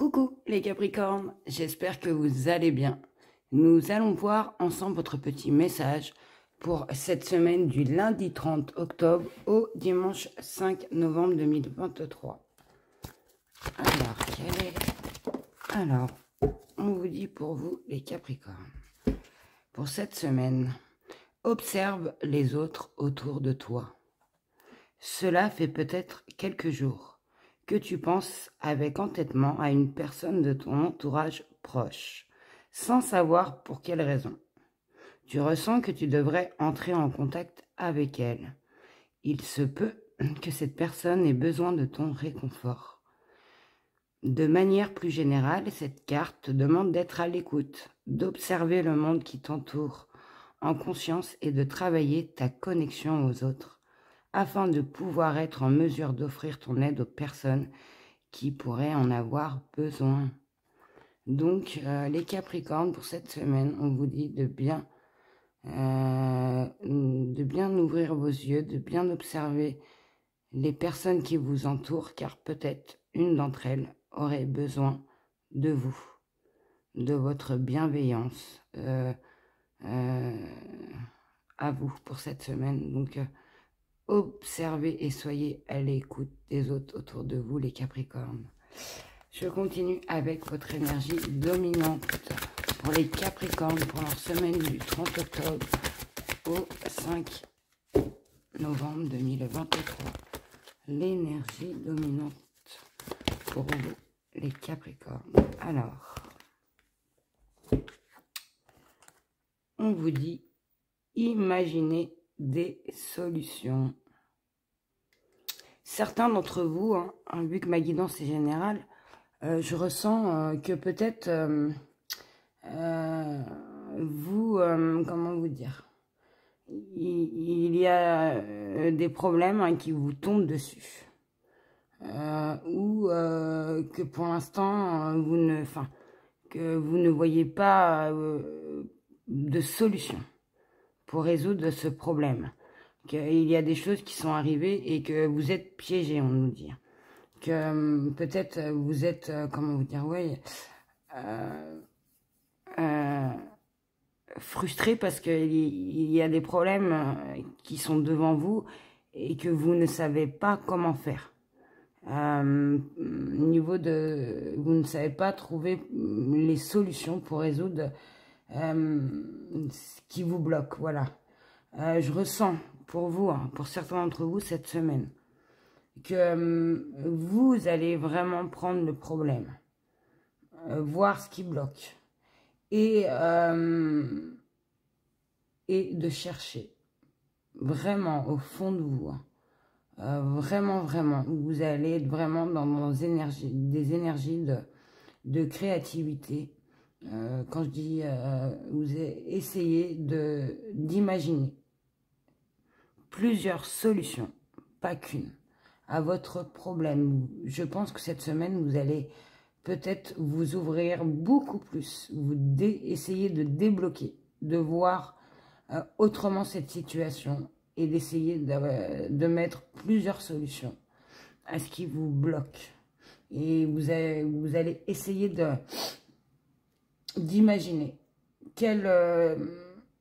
Coucou les Capricornes, j'espère que vous allez bien. Nous allons voir ensemble votre petit message pour cette semaine du lundi 30 octobre au dimanche 5 novembre 2023. Alors, on vous dit pour vous les Capricornes. Pour cette semaine, observe les autres autour de toi. Cela fait peut-être quelques jours que tu penses avec entêtement à une personne de ton entourage proche, sans savoir pour quelle raison. Tu ressens que tu devrais entrer en contact avec elle. Il se peut que cette personne ait besoin de ton réconfort. De manière plus générale, cette carte te demande d'être à l'écoute, d'observer le monde qui t'entoure en conscience et de travailler ta connexion aux autres, afin de pouvoir être en mesure d'offrir ton aide aux personnes qui pourraient en avoir besoin. Donc, les Capricornes, pour cette semaine, on vous dit de bien ouvrir vos yeux, de bien observer les personnes qui vous entourent, car peut-être une d'entre elles aurait besoin de vous, de votre bienveillance à vous pour cette semaine. Donc, observez et soyez à l'écoute des autres autour de vous, les Capricornes. Je continue avec votre énergie dominante pour les Capricornes pour leur semaine du 30 octobre au 5 novembre 2023. L'énergie dominante pour vous, les Capricornes. Alors, on vous dit, imaginez des solutions. Certains d'entre vous, vu que ma guidance est générale, je ressens que peut-être vous, comment vous dire, il y a des problèmes qui vous tombent dessus. Ou que pour l'instant, que vous ne voyez pas de solution pour résoudre ce problème. Qu'il y a des choses qui sont arrivées et que vous êtes piégé, on nous dit. Que peut-être vous êtes, comment vous dire, ouais, frustré parce qu'il y a des problèmes qui sont devant vous et que vous ne savez pas comment faire. Niveau de, vous ne savez pas trouver les solutions pour résoudre ce qui vous bloque, voilà. Je ressens pour vous, pour certains d'entre vous cette semaine, que vous allez vraiment prendre le problème, voir ce qui bloque et de chercher vraiment au fond de vous, vraiment, vous allez être vraiment dans des énergies de créativité. Quand je dis, vous essayez d'imaginer plusieurs solutions, pas qu'une, à votre problème. Je pense que cette semaine, vous allez peut-être vous ouvrir beaucoup plus, essayer de débloquer, de voir autrement cette situation et d'essayer de mettre plusieurs solutions à ce qui vous bloque. Et vous allez essayer d'imaginer quelle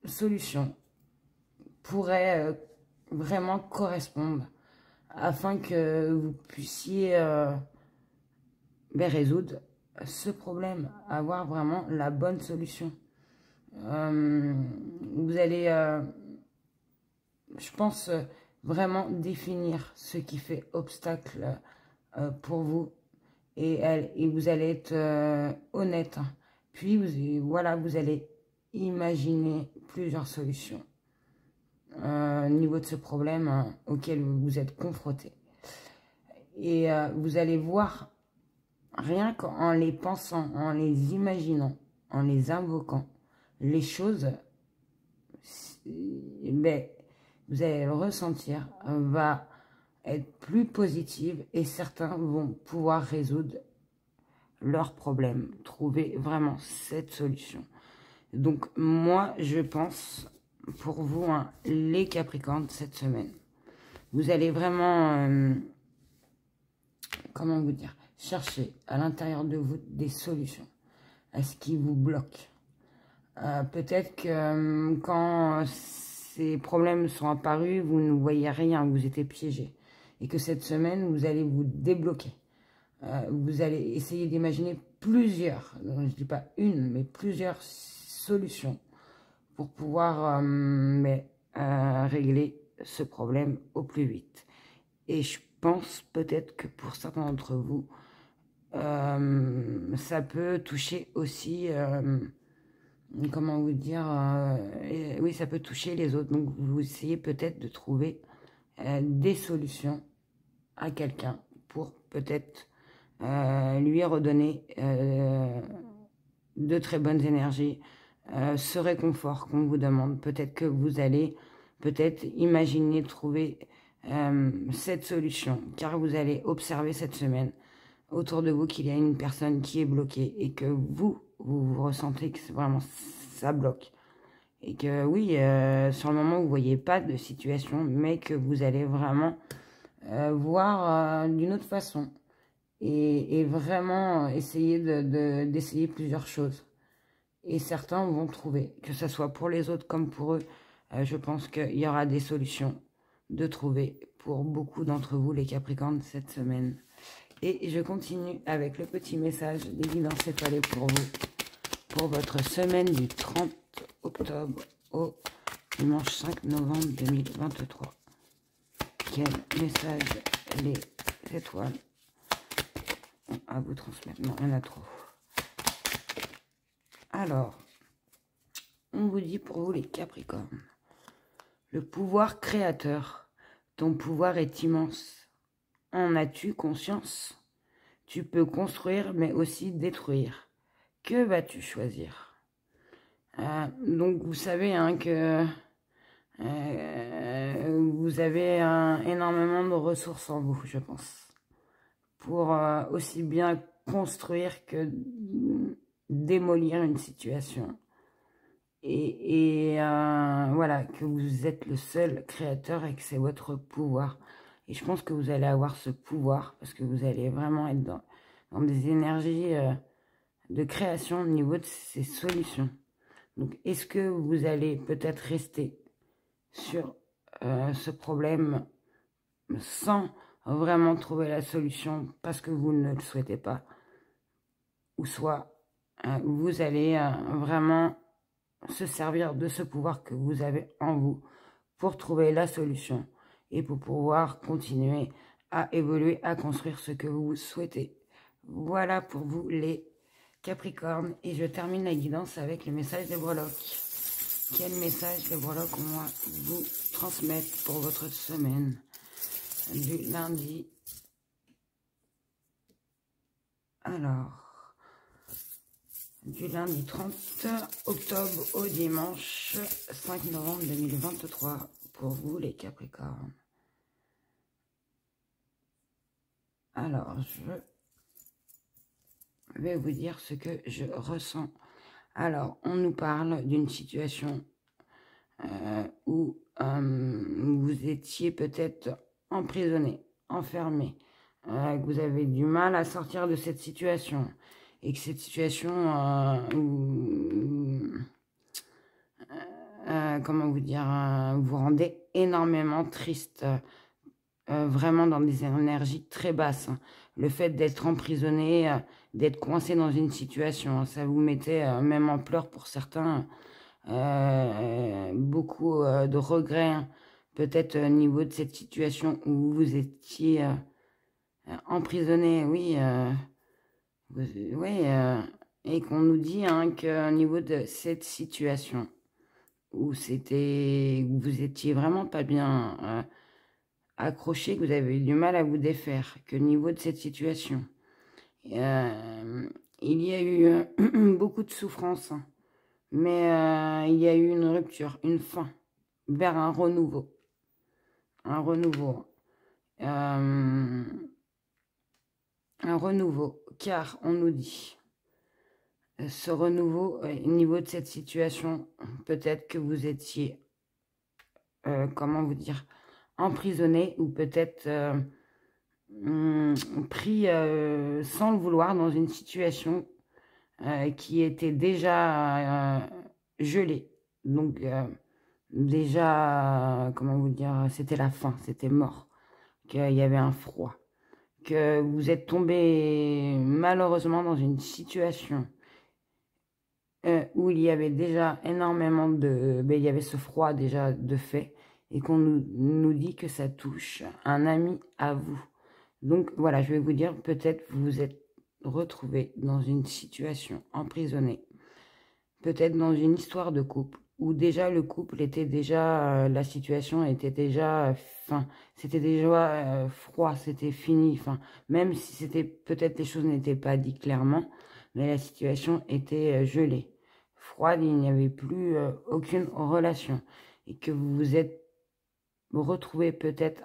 solution pourrait vraiment correspondre afin que vous puissiez résoudre ce problème, avoir vraiment la bonne solution. Vous allez, je pense, vraiment définir ce qui fait obstacle pour vous et vous allez être honnête. Puis, voilà, vous allez imaginer plusieurs solutions au niveau de ce problème auquel vous êtes confronté. Et vous allez voir, rien qu'en les pensant, en les imaginant, en les invoquant, les choses, vous allez le ressentir, va être plus positive et certains vont pouvoir résoudre leurs problèmes, trouver vraiment cette solution. Donc moi, je pense, pour vous, les Capricornes, cette semaine, vous allez vraiment, comment vous dire, cherchez à l'intérieur de vous des solutions à ce qui vous bloque. Peut-être que quand ces problèmes sont apparus, vous ne voyez rien, vous étiez piégé. Et que cette semaine, vous allez vous débloquer. Vous allez essayer d'imaginer plusieurs, je ne dis pas une, mais plusieurs solutions pour pouvoir régler ce problème au plus vite. Et je pense peut-être que pour certains d'entre vous, ça peut toucher aussi, comment vous dire, oui, ça peut toucher les autres. Donc, vous essayez peut-être de trouver des solutions à quelqu'un pour peut-être lui redonner de très bonnes énergies, ce réconfort qu'on vous demande. Peut-être que vous allez peut-être imaginer trouver cette solution, car vous allez observer cette semaine autour de vous qu'il y a une personne qui est bloquée et que vous ressentez que vraiment ça bloque. Et que oui, sur le moment, vous ne voyez pas de situation, mais que vous allez vraiment voir d'une autre façon. Et vraiment essayer d'essayer plusieurs choses. Et certains vont trouver, que ce soit pour les autres comme pour eux, je pense qu'il y aura des solutions de trouver pour beaucoup d'entre vous, les Capricornes, cette semaine. Et je continue avec le petit message des guidances étoilées pour vous, pour votre semaine du 30 octobre au dimanche 5 novembre 2023. Quel message les étoiles ont à vous transmettre? Non, il y en a trop. Alors, on vous dit pour vous les Capricornes, le pouvoir créateur, ton pouvoir est immense. En as-tu conscience? Tu peux construire mais aussi détruire. Que vas-tu choisir? Donc vous savez que vous avez énormément de ressources en vous, je pense, pour aussi bien construire que démolir une situation. Et voilà, que vous êtes le seul créateur et que c'est votre pouvoir. Et je pense que vous allez avoir ce pouvoir parce que vous allez vraiment être dans des énergies de création au niveau de ces solutions. Donc, est-ce que vous allez peut-être rester sur ce problème sans vraiment trouver la solution parce que vous ne le souhaitez pas? Ou soit vous allez vraiment se servir de ce pouvoir que vous avez en vous pour trouver la solution et pour pouvoir continuer à évoluer, à construire ce que vous souhaitez. Voilà pour vous les Capricornes. Et je termine la guidance avec le message des breloques. Quel message les breloques ont à vous transmettre pour votre semaine du lundi? Alors, du lundi 30 octobre au dimanche 5 novembre 2023 pour vous les Capricornes. Alors, je vais vous dire ce que je ressens. Alors, on nous parle d'une situation où vous étiez peut-être emprisonné, enfermé, que vous avez du mal à sortir de cette situation et que cette situation, comment vous dire, vous rendait énormément triste, vraiment dans des énergies très basses. Le fait d'être emprisonné, d'être coincé dans une situation, ça vous mettait même en pleurs pour certains, beaucoup de regrets, peut-être au niveau de cette situation où vous étiez emprisonné, oui, oui, et qu'on nous dit qu'au niveau de cette situation où vous étiez vraiment pas bien accroché, que vous avez eu du mal à vous défaire, que au niveau de cette situation, il y a eu beaucoup de souffrance, mais il y a eu une rupture, une fin vers un renouveau. Un renouveau. Un renouveau, car on nous dit, ce renouveau, au niveau de cette situation, peut-être que vous étiez, comment vous dire, emprisonné, ou peut-être pris sans le vouloir dans une situation qui était déjà gelée. Donc déjà, comment vous dire, c'était la fin, c'était mort, qu'il y avait un froid, que vous êtes tombé malheureusement dans une situation où il y avait déjà énormément de... il y avait ce froid déjà de fait, et qu'on nous dit que ça touche un ami à vous. Donc voilà, je vais vous dire, peut-être vous vous êtes retrouvé dans une situation emprisonnée, peut-être dans une histoire de couple, où déjà le couple était déjà, la situation était déjà, c'était déjà froid, c'était fini, même si c'était, peut-être les choses n'étaient pas dites clairement, mais la situation était gelée, froide, il n'y avait plus aucune relation, et que vous vous êtes retrouvé peut-être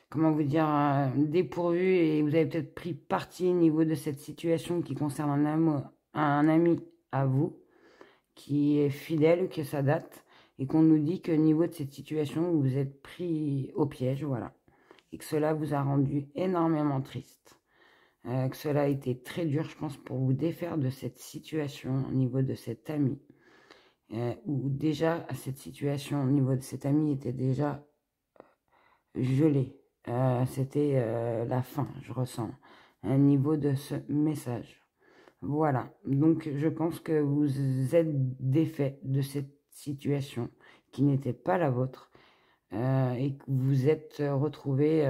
comment vous dire, dépourvu, et vous avez peut-être pris parti au niveau de cette situation qui concerne un ami à vous, qui est fidèle, que ça date, et qu'on nous dit que au niveau de cette situation, vous êtes pris au piège, voilà. Et que cela vous a rendu énormément triste. Que cela a été très dur, je pense, pour vous défaire de cette situation au niveau de cet ami. Où déjà, cette situation au niveau de cet ami était déjà gelée. C'était la fin, je ressens, un niveau de ce message. Voilà, donc je pense que vous êtes défait de cette situation qui n'était pas la vôtre et que vous êtes retrouvé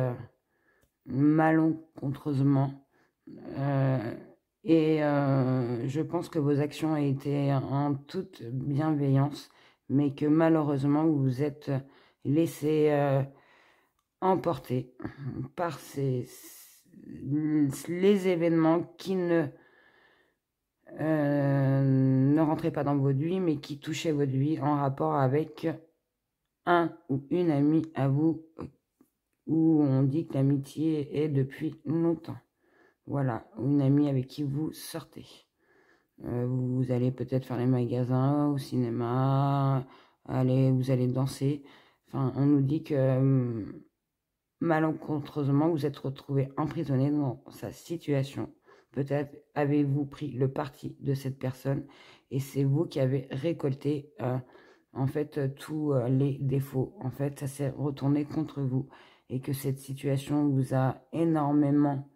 malencontreusement. Je pense que vos actions étaient en toute bienveillance, mais que malheureusement vous vous êtes laissé emporter par les événements qui ne rentraient pas dans votre vie, mais qui touchaient votre vie en rapport avec un ou une amie à vous, où on dit que l'amitié est depuis longtemps. Voilà, une amie avec qui vous sortez. Vous allez peut-être faire les magasins, au cinéma, vous allez danser. Enfin, on nous dit que malencontreusement, vous êtes retrouvé emprisonné dans sa situation. Peut-être avez-vous pris le parti de cette personne et c'est vous qui avez récolté en fait tous les défauts. En fait, ça s'est retourné contre vous et que cette situation vous a énormément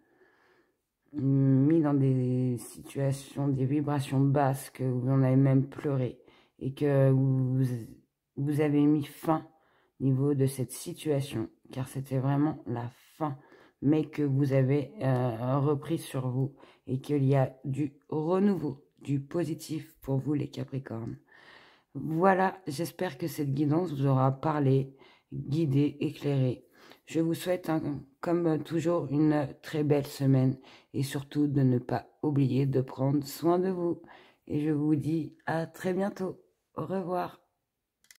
mis dans des situations, des vibrations basses, que vous en avez même pleuré et que vous avez mis fin au niveau de cette situation, car c'était vraiment la fin, mais que vous avez repris sur vous et qu'il y a du renouveau, du positif pour vous les Capricornes. Voilà, j'espère que cette guidance vous aura parlé, guidé, éclairé. Je vous souhaite, comme toujours, une très belle semaine et surtout de ne pas oublier de prendre soin de vous. Et je vous dis à très bientôt. Au revoir.